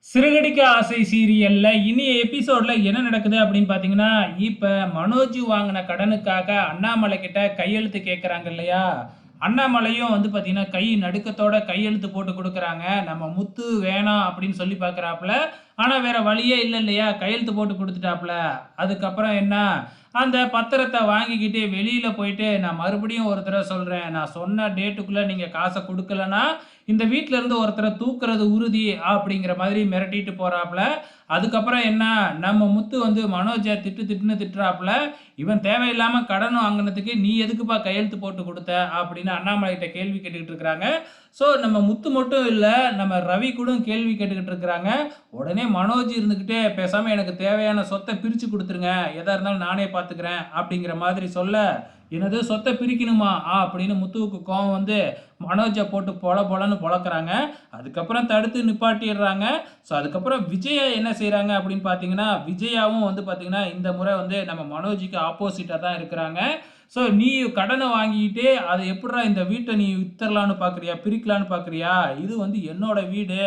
சிறகடிக்க ஆசை சீரியல்ல இனிய எபிசோட்ல என்ன நடக்குது அப்படின்னு பார்த்தீங்கன்னா, இப்ப மனோஜ் வாங்கின கடனுக்காக அண்ணாமலை கிட்ட கையெழுத்து கேட்குறாங்க இல்லையா? அண்ணாமலையும் வந்து பார்த்தீங்கன்னா, கை நடுக்கத்தோட கையெழுத்து போட்டு குடுக்குறாங்க. நம்ம முத்து வேணாம் அப்படின்னு சொல்லி பார்க்குறாப்புல. ஆனா வேற வழியே இல்ல இல்லையா? கையெழுத்து போட்டு குடுத்துட்டாப்புல. அதுக்கப்புறம் என்ன? அந்த பத்திரத்த வாங்கிக்கிட்டு வெளியில போயிட்டு, நான் மறுபடியும் ஒரு தடவ சொல்றேன். நான் சொன்ன டேட்டுக்குள்ள நீங்க காச குடுக்கலன்னா, இந்த வீட்ல இருந்து ஒருத்தர தூக்குறது உறுதி அப்படிங்கிற மாதிரி மிரட்டிட்டு போறாப்புல. அதுக்கப்புறம் என்ன, நம்ம முத்து வந்து மனோஜ திட்டு திட்டுன்னு திட்டுறாப்புல. இவன் தேவையில்லாம கடன் வாங்குனதுக்கு நீ எதுக்குப்பா கையெழுத்து போட்டு குடுத்த? அப்படின்னு அண்ணாமலைட்ட கேள்வி கேட்டுக்கிட்டு இருக்காங்க. ஸோ நம்ம முத்து மட்டும் இல்ல, நம்ம ரவி கூட கேள்வி கேட்டுக்கிட்டு இருக்கிறாங்க. உடனே மனோஜ் இருந்துகிட்டே, பேசாம எனக்கு தேவையான சொத்த பிரிச்சு குடுத்துருங்க. எதா இருந்தாலும் நானே பார்த்துக்கிறேன் அப்படிங்கிற மாதிரி சொல்ல, என்னது சொத்த பிரிக்கணுமா? அப்படின்னு முத்துவுக்கு கோவம் வந்து மனோஜ போட்டு பொல பொலன்னு பொளக்குறாங்க. அதுக்கப்புறம் தடுத்து நிப்பாட்டிடுறாங்க. ஸோ அதுக்கப்புறம் விஜயா என்ன செய்றாங்க அப்படின்னு பார்த்தீங்கன்னா, விஜயாவும் வந்து பார்த்தீங்கன்னா, இந்த முறை வந்து நம்ம மனோஜுக்கு ஆப்போசிட்டா தான் இருக்கிறாங்க. ஸோ நீ கடன வாங்கிட்டு அத எப்புட்றா இந்த வீட்ட நீ வித்தரலான்னு பார்க்குறியா? பிரிக்கலான்னு பார்க்குறியா? இது வந்து என்னோட வீடு.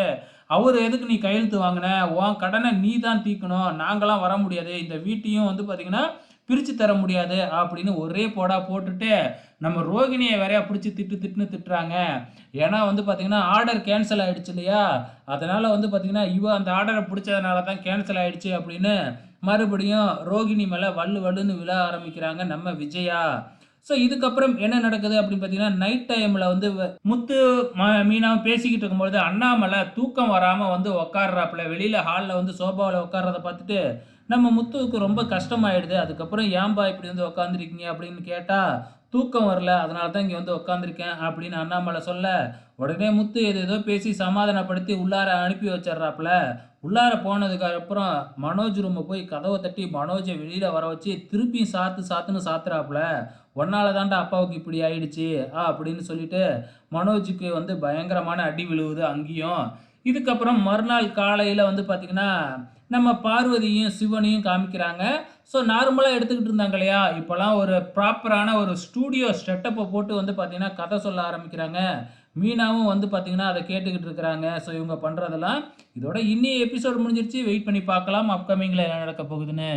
அவரு எதுக்கு நீ கையெழுத்து வாங்குன? உன் கடன நீ தான் தீர்க்கணும். நாங்கலாம் வர முடியாது. இந்த வீட்டையும் வந்து பார்த்தீங்கன்னா, பிரிச்சு தர முடியாது அப்படின்னு ஒரே போடா போட்டுட்டு, நம்ம ரோகிணிய வேறயா புடிச்சு திட்டு திட்டுன்னு திட்டுறாங்க. ஏன்னா வந்து பார்த்தீங்கன்னா, ஆர்டர் கேன்சல் ஆயிடுச்சு இல்லையா? அதனால வந்து பார்த்தீங்கன்னா, இவ அந்த ஆர்டர புடிச்சதுனால தான் கேன்சல் ஆயிடுச்சு அப்படின்னு மறுபடியும் ரோகிணி மேல வள்ளு வள்ளுன்னு விழ ஆரம்பிக்கிறாங்க நம்ம விஜயா. ஸோ இதுக்கப்புறம் என்ன நடக்குது அப்படின்னு பார்த்தீங்கன்னா, நைட் டைம்ல வந்து முத்து, மீனாவும் பேசிக்கிட்டு இருக்கும்பொழுது, அண்ணாமலை தூக்கம் வராம வந்து உட்கார்றாப்புல. வெளியில ஹால்ல வந்து சோபாவுல உட்கார்றத பார்த்துட்டு, நம்ம முத்துவுக்கு ரொம்ப கஷ்டமாயிடுது. அதுக்கப்புறம் "ஏன்பா இப்படி வந்து உட்காந்துருக்கீங்க?" அப்படின்னு கேட்டா, "தூக்கம் வரல. அதனால தான் இங்க வந்து உட்காந்துருக்கேன்" அப்படின்னு அண்ணாமலை சொல்ல, உடனே முத்து ஏதேதோ பேசி சமாதானப்படுத்தி உள்ளார அனுப்பி வச்சர்றாப்புல. உள்ளார போனதுக்கு அப்புறம் மனோஜ் ரூம போய் கதவ தட்டி மனோஜ வெளியில வர வச்சு, திருப்பியும் சாத்து சாத்துன்னு சாத்துறாப்புல. "உன்னால தான்டா அப்பாவுக்கு இப்படி ஆயிடுச்சு" அப்படின்னு சொல்லிட்டு மனோஜுக்கு வந்து பயங்கரமான அடி விழுவுது அங்கேயும். இதுக்கப்புறம் மறுநாள் காலையில வந்து பார்த்தீங்கன்னா, நம்ம பார்வதியும், சிவனையும் காமிக்கிறாங்க. ஸோ நார்மலா எடுத்துக்கிட்டு இருந்தாங்க இல்லையா? இப்போலாம் ஒரு ப்ராப்பரான ஒரு ஸ்டூடியோ செட்டப்ப போட்டு வந்து பார்த்தீங்கன்னா, கதை சொல்ல ஆரம்பிக்கிறாங்க. மீனாவும் வந்து பார்த்தீங்கன்னா, அத கேட்டுக்கிட்டு இருக்கிறாங்க. ஸோ இவங்க பண்றதெல்லாம். இதோட இன்னிய எபிசோட் முடிஞ்சிருச்சு. வெயிட் பண்ணி பார்க்கலாம். அப்கமிங்ல என்ன நடக்க போகுதுன்னு.